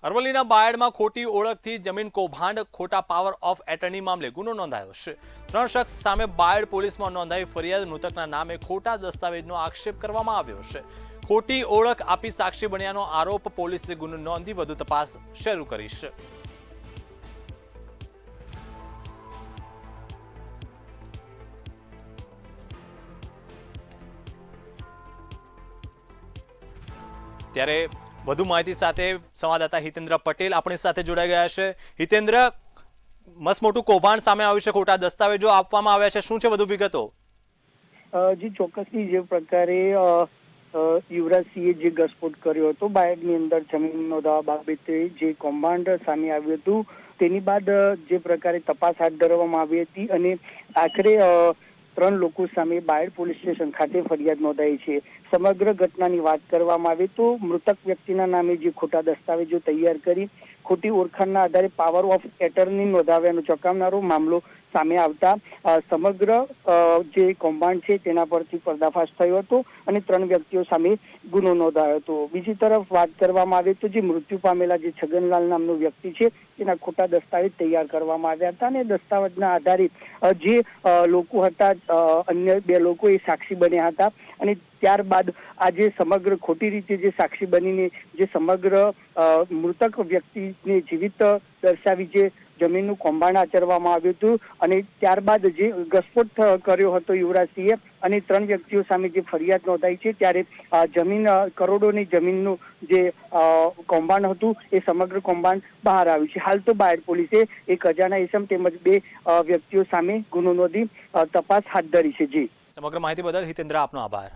અરવલ્લીના બાયડમાં ખોટી ઓળખથી જમીન કૌભાંડ ખોટા પાવર ઓફ એટર્ની મામલે ગુનો નોંધાયો છે। 3 શખ્સ સામે બાયડ પોલીસમાં નોંધાઈ ફરિયાદ મૃતકના નામે ખોટા દસ્તાવેજનો આક્ષેપ કરવામાં આવ્યો છે। ખોટી ઓળખ આપી સાક્ષી બન્યાનો આરોપ પોલીસે ગુનો નોંધી વધુ તપાસ શરૂ કરી છે। ત્યારે વધુ માહિતી સાથે સંવાદદાતા હિતેન્દ્ર પટેલ આપણી સાથે જોડાઈ ગયા છે। હિતેન્દ્ર, મસ્ત મોટું કૌભાંડ સામે આવ્યું છે, ખોટા દસ્તાવેજો આપવામાં આવ્યા છે, શું છે વધુ વિગતો? જી ચોક્કસથી જે પ્રકારે યુવરાજસિંહે જે ઘરસ્ફોટ કર્યો હતો બાયડની અંદર જમીન નોંધાવા બાબતે જે કૌભાંડ સામે આવ્યું હતું તેની બાદ જે પ્રકારે તપાસ હાથ ધરવામાં આવી હતી અને આખરે 3 લોકો સામે બાયડ પોલીસ સ્ટેશન ખાતે ફરિયાદ નોંધાઈ છે। સમગ્ર ઘટનાની વાત કરવામાં આવે તો મૃતક વ્યક્તિના નામે જે ખોટા દસ્તાવેજો તૈયાર કરી ખોટી ઓળખાણના આધારે પાવર ઓફ એટર્ની નોંધાવ્યાનો ચોંકાવનારો મામલો સામે આવતા સમગ્ર જે કૌભાંડ છે તેના પરથી પર્દાફાશ થયો હતો અને 3 વ્યક્તિઓ સામે ગુનો નોંધાયો હતો। બીજી તરફ વાત કરવામાં આવે તો જે મૃત્યુ પામેલા જે છગનલાલ નામનો વ્યક્તિ છે તેના ખોટા દસ્તાવેજ તૈયાર કરવામાં આવ્યા હતા અને દસ્તાવેજના આધારે જે લોકો હતા અન્ય 2 લોકો એ સાક્ષી બન્યા હતા અને ત્યારબાદ આજે સમગ્ર ખોટી રીતે જે સાક્ષી બનીને જે સમગ્ર મૃતક વ્યક્તિને જીવિત દર્શાવી જે જમીનનું કૌભાંડ આચરવામાં આવ્યું હતું અને ત્યારબાદ જે ઘરસ્ફોટ કર્યો હતો યુવરાજસિંહે અને 3 વ્યક્તિઓ સામે જે ફરિયાદ નોંધાઈ છે ત્યારે જમીન કરોડોની જમીનનું જે કૌભાંડ હતું એ સમગ્ર કૌભાંડ બહાર આવ્યું છે। હાલ તો બાયડ પોલીસે એક અજાણા ઇસમ તેમજ 2 વ્યક્તિઓ સામે ગુનો નોંધી તપાસ હાથ ધરી છે। જી, સમગ્ર માહિતી બદલ હિતેન્દ્ર, આપનો આભાર।